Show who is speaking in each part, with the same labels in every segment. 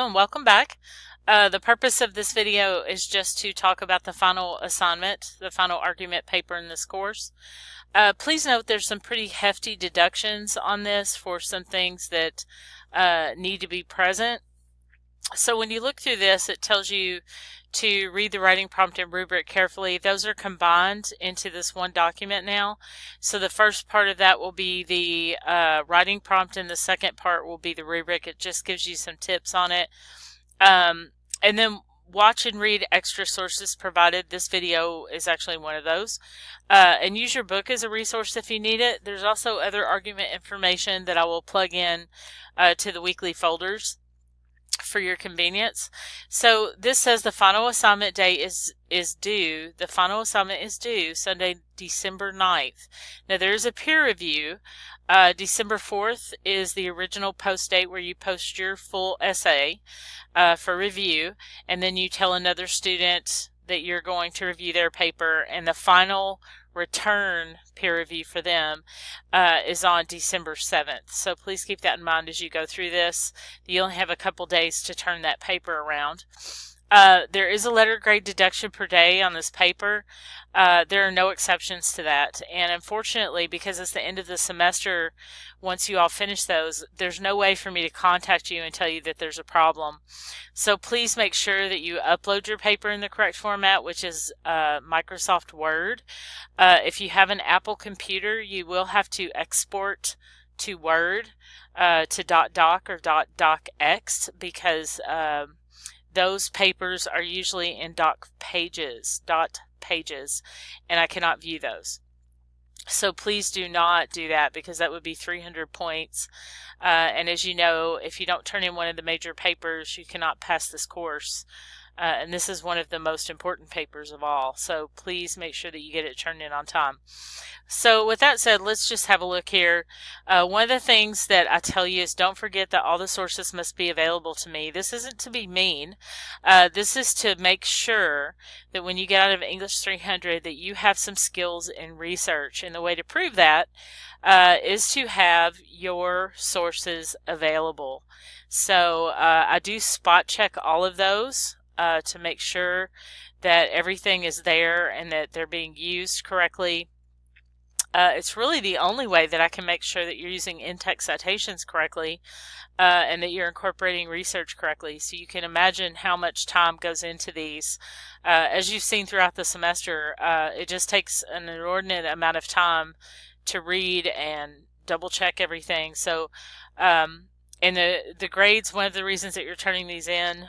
Speaker 1: and welcome back. The purpose of this video is just to talk about the final assignment, the final argument paper in this course. Please note there's some pretty hefty deductions on this for some things that need to be present. So when you look through this, it tells you to read the writing prompt and rubric carefully. Those are combined into this one document now. So the first part of that will be the writing prompt, and the second part will be the rubric. It just gives you some tips on it. And then watch and read extra sources provided. This video is actually one of those. And use your book as a resource if you need it. There's also other argument information that I will plug in to the weekly folders for your convenience. So this says the final assignment day is due. The final assignment is due Sunday, December 9th. Now there is a peer review. December 4th is the original post date where you post your full essay for review, and then you tell another student that you're going to review their paper, and the final return peer review for them is on December 7th. So please keep that in mind as you go through this. You only have a couple days to turn that paper around. There is a letter grade deduction per day on this paper. There are no exceptions to that. And unfortunately, because it's the end of the semester, once you all finish those, there's no way for me to contact you and tell you that there's a problem. So please make sure that you upload your paper in the correct format, which is Microsoft Word. If you have an Apple computer, you will have to export to Word to .doc or .docx, because those papers are usually in dot pages, and I cannot view those. So please do not do that, because that would be 300 points. And as you know, if you don't turn in one of the major papers, you cannot pass this course. And this is one of the most important papers of all. So please make sure that you get it turned in on time. So with that said, let's just have a look here. One of the things that I tell you is don't forget that all the sources must be available to me. This isn't to be mean. This is to make sure that when you get out of English 300 that you have some skills in research. And the way to prove that is to have your sources available. So I do spot check all of those to make sure that everything is there and that they're being used correctly. It's really the only way that I can make sure that you're using in-text citations correctly and that you're incorporating research correctly. So you can imagine how much time goes into these. As you've seen throughout the semester, it just takes an inordinate amount of time to read and double check everything. So and the grades, one of the reasons that you're turning these in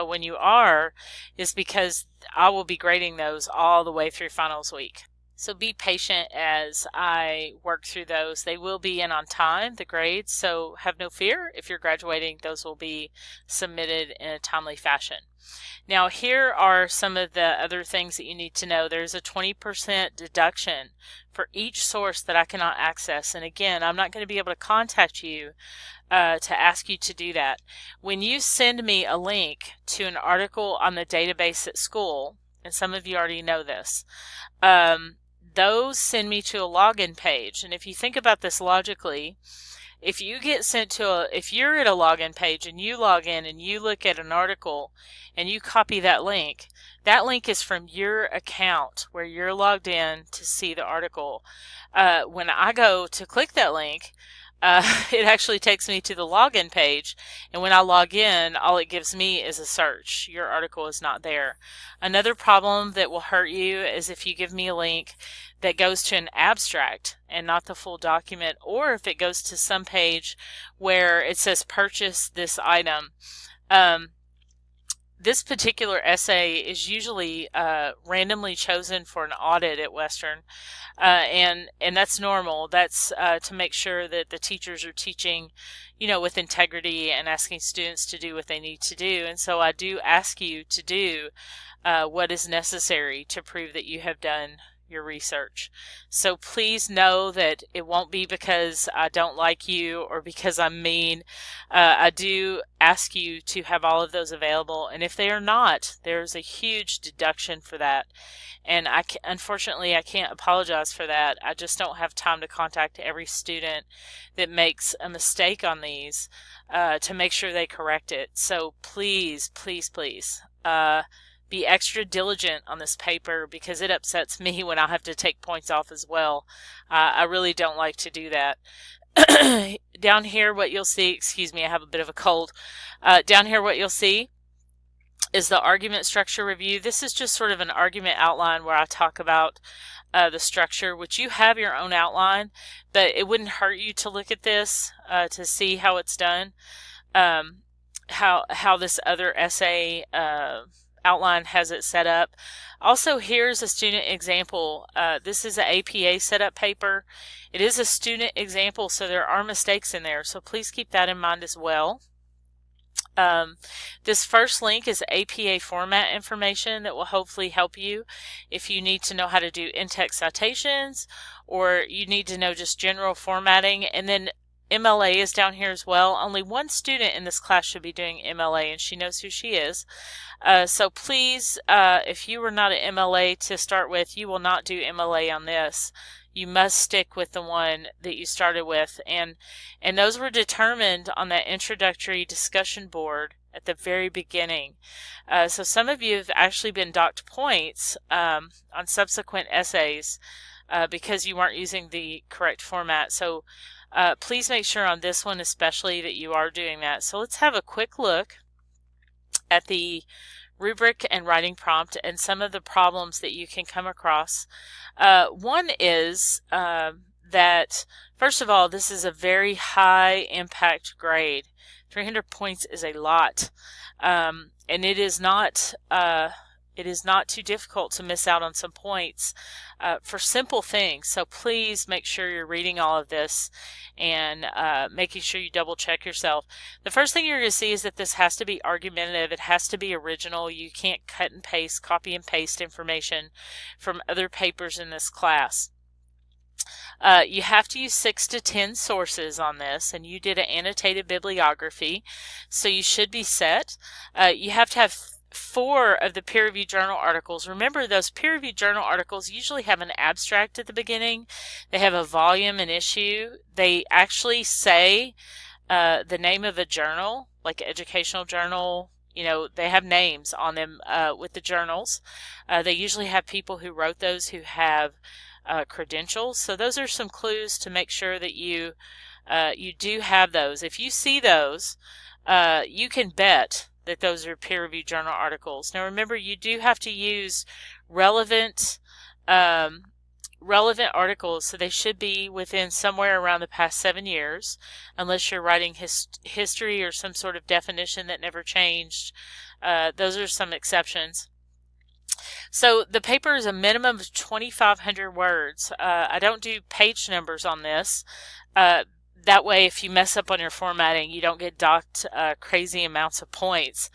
Speaker 1: when you are is because I will be grading those all the way through finals week. So be patient as I work through those. They will be in on time, the grades, so have no fear. If you're graduating, those will be submitted in a timely fashion. Now here are some of the other things that you need to know. There's a 20% deduction for each source that I cannot access. And again, I'm not going to be able to contact you to ask you to do that. When you send me a link to an article on the database at school, and some of you already know this, those send me to a login page. And if you think about this logically, if you get sent to if you're at a login page and you log in and you look at an article and you copy that link is from your account where you're logged in to see the article. When I go to click that link, it actually takes me to the login page, and when I log in, all it gives me is a search. Your article is not there. Another problem that will hurt you is if you give me a link that goes to an abstract and not the full document, or if it goes to some page where it says purchase this item. This particular essay is usually randomly chosen for an audit at Western, and that's normal. That's to make sure that the teachers are teaching, with integrity and asking students to do what they need to do. And so I do ask you to do what is necessary to prove that you have done your research. So please know that it won't be because I don't like you or because I'm mean. I do ask you to have all of those available, and if they are not, there's a huge deduction for that. And unfortunately, I can't apologize for that. I just don't have time to contact every student that makes a mistake on these to make sure they correct it. So please, please, please, be extra diligent on this paper, because it upsets me when I have to take points off as well. I really don't like to do that. Down here, what you'll see, excuse me, I have a bit of a cold. Down here, what you'll see is the argument structure review. This is just sort of an argument outline where I talk about the structure, which you have your own outline, but it wouldn't hurt you to look at this to see how it's done, how this other essay outline has it set up. Also, here's a student example. This is an APA setup paper. It is a student example, so there are mistakes in there, so please keep that in mind as well. This first link is APA format information that will hopefully help you if you need to know how to do in-text citations, or you need to know just general formatting. And then MLA is down here as well. Only one student in this class should be doing MLA, and she knows who she is. So please, if you were not an MLA to start with, you will not do MLA on this. You must stick with the one that you started with, and those were determined on that introductory discussion board at the very beginning. So some of you have actually been docked points on subsequent essays because you weren't using the correct format. So please make sure on this one especially that you are doing that. So let's have a quick look at the rubric and writing prompt and some of the problems that you can come across. One is that, first of all, this is a very high impact grade. 300 points is a lot, and it is not too difficult to miss out on some points for simple things. So please make sure you're reading all of this and making sure you double check yourself. The first thing you're going to see is that this has to be argumentative. It has to be original. You can't cut and paste, copy and paste information from other papers in this class. You have to use 6 to 10 sources on this, and you did an annotated bibliography, so you should be set. You have to have 4 of the peer-reviewed journal articles. Remember, those peer-reviewed journal articles usually have an abstract at the beginning. They have a volume and issue. They actually say the name of a journal, like educational journal. You know, they have names on them with the journals. They usually have people who wrote those who have credentials. So those are some clues to make sure that you do have those. If you see those, you can bet that those are peer-reviewed journal articles. Now remember, you do have to use relevant articles, so they should be within somewhere around the past 7 years, unless you're writing history or some sort of definition that never changed. Those are some exceptions. So the paper is a minimum of 2,500 words. I don't do page numbers on this. That way, if you mess up on your formatting, you don't get docked crazy amounts of points.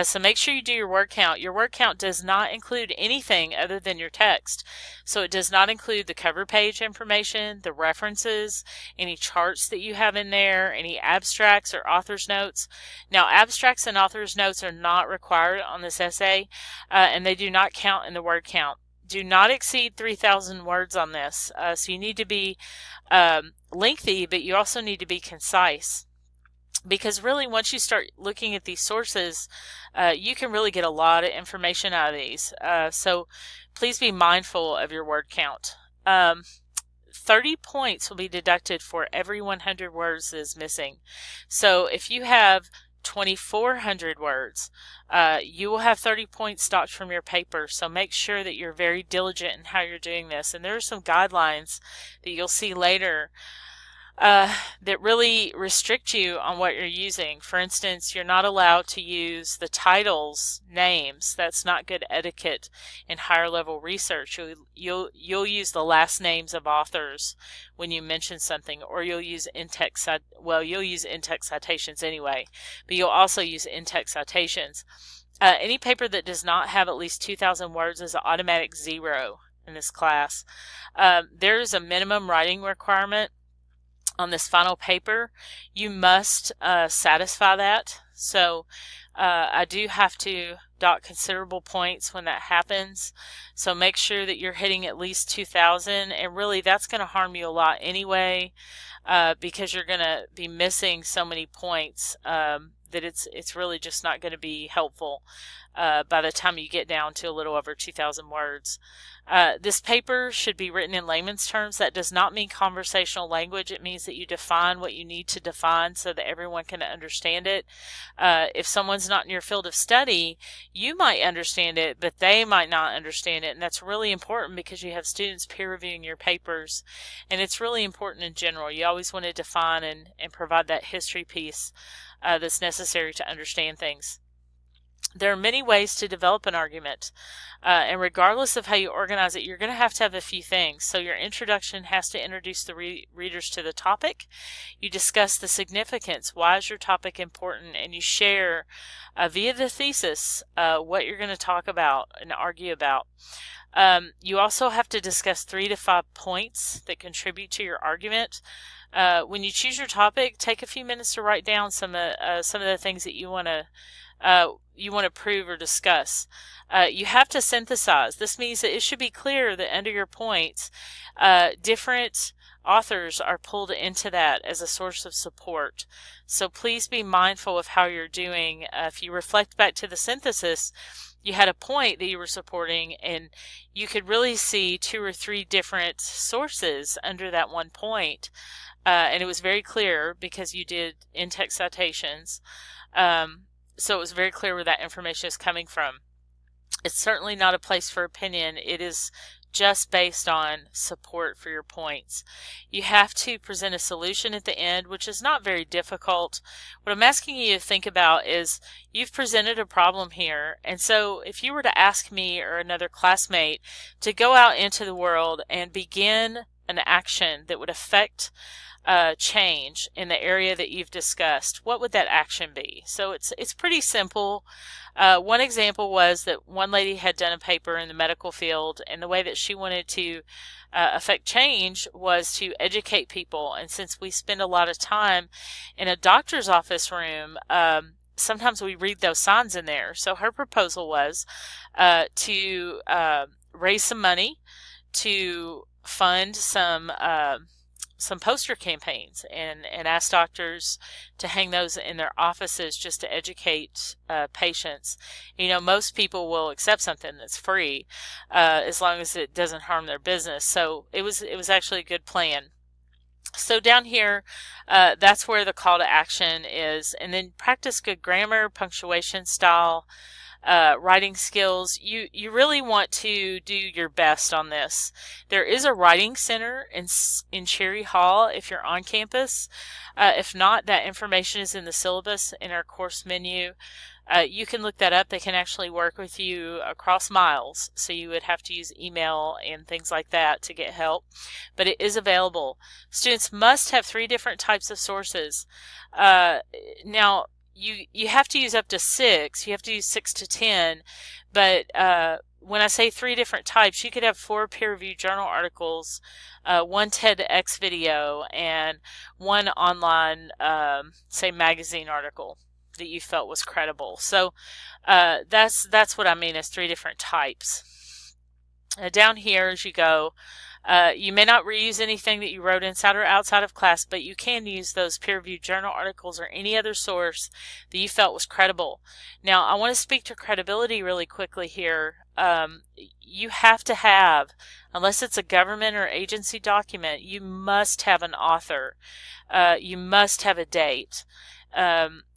Speaker 1: So make sure you do your word count. Your word count does not include anything other than your text. So it does not include the cover page information, the references, any charts that you have in there, any abstracts or author's notes. Now, abstracts and author's notes are not required on this essay, and they do not count in the word count. Do not exceed 3,000 words on this. So you need to be lengthy, but you also need to be concise. Because really, once you start looking at these sources, you can really get a lot of information out of these. So please be mindful of your word count. 30 points will be deducted for every 100 words that is missing. So if you have 2,400 words, you will have 30 points docked from your paper. So make sure that you're very diligent in how you're doing this. And there are some guidelines that you'll see later that really restrict you on what you're using. For instance, you're not allowed to use the titles names. That's not good etiquette in higher level research. You'll use the last names of authors when you mention something, or you'll use in-text, you'll use in-text citations anyway, but you'll also use in-text citations. Any paper that does not have at least 2,000 words is an automatic 0. in this class. There is a minimum writing requirement on this final paper. You must satisfy that. So I do have to dock considerable points when that happens. So make sure that you're hitting at least 2,000, and really that's going to harm you a lot anyway, because you're going to be missing so many points that it's really just not going to be helpful by the time you get down to a little over 2,000 words. This paper should be written in layman's terms. That does not mean conversational language. It means that you define what you need to define so that everyone can understand it. If someone's not in your field of study, you might understand it, but they might not understand it. And that's really important because you have students peer reviewing your papers. And it's really important in general. You always want to define and provide that history piece that's necessary to understand things. There are many ways to develop an argument, and regardless of how you organize it, you're going to have a few things. So your introduction has to introduce the readers to the topic. You discuss the significance. Why is your topic important? And you share via the thesis what you're going to talk about and argue about. You also have to discuss 3 to 5 points that contribute to your argument. When you choose your topic, take a few minutes to write down some of the things that you want to prove or discuss. You have to synthesize. This means that it should be clear that under your points, different authors are pulled into that as a source of support. So please be mindful of how you're doing. If you reflect back to the synthesis, you had a point that you were supporting, and you could really see 2 or 3 different sources under that one point. And it was very clear because you did in-text citations. So it was very clear where that information is coming from. It's certainly not a place for opinion. It is just based on support for your points. You have to present a solution at the end, which is not very difficult. What I'm asking you to think about is you've presented a problem here, and so if you were to ask me or another classmate to go out into the world and begin an action that would affect change in the area that you've discussed, what would that action be? So it's pretty simple. One example was that one lady had done a paper in the medical field, and the way that she wanted to affect change was to educate people. And since we spend a lot of time in a doctor's office room, sometimes we read those signs in there. So her proposal was to raise some money to fund some poster campaigns and ask doctors to hang those in their offices just to educate patients. You know, most people will accept something that's free as long as it doesn't harm their business. So it was actually a good plan. So down here, that's where the call to action is. And then practice good grammar, punctuation style, writing skills. You really want to do your best on this. There is a writing center in Cherry Hall if you're on campus. If not, that information is in the syllabus in our course menu. You can look that up. They can actually work with you across miles, so you would have to use email and things like that to get help, but it is available. Students must have 3 different types of sources. Now, you have to use up to 6. You have to use 6 to 10, but when I say 3 different types, you could have 4 peer-reviewed journal articles, 1 TEDx video, and 1 online, say, magazine article that you felt was credible. So that's what I mean as 3 different types. Down here as you go, you may not reuse anything that you wrote inside or outside of class, but you can use those peer-reviewed journal articles or any other source that you felt was credible. Now, I want to speak to credibility really quickly here. You have to have, unless it's a government or agency document, you must have an author. You must have a date.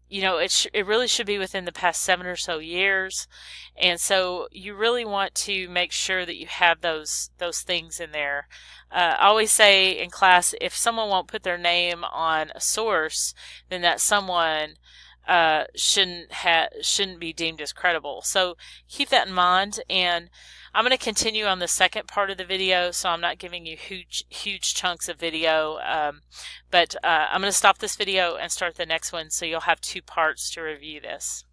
Speaker 1: You know, it really should be within the past 7 or so years, and so you really want to make sure that you have those things in there. I always say in class, if someone won't put their name on a source, then that someone shouldn't be deemed as credible. So keep that in mind, and I'm going to continue on the second part of the video, so I'm not giving you huge chunks of video, but I'm going to stop this video and start the next one, so you'll have 2 parts to review this.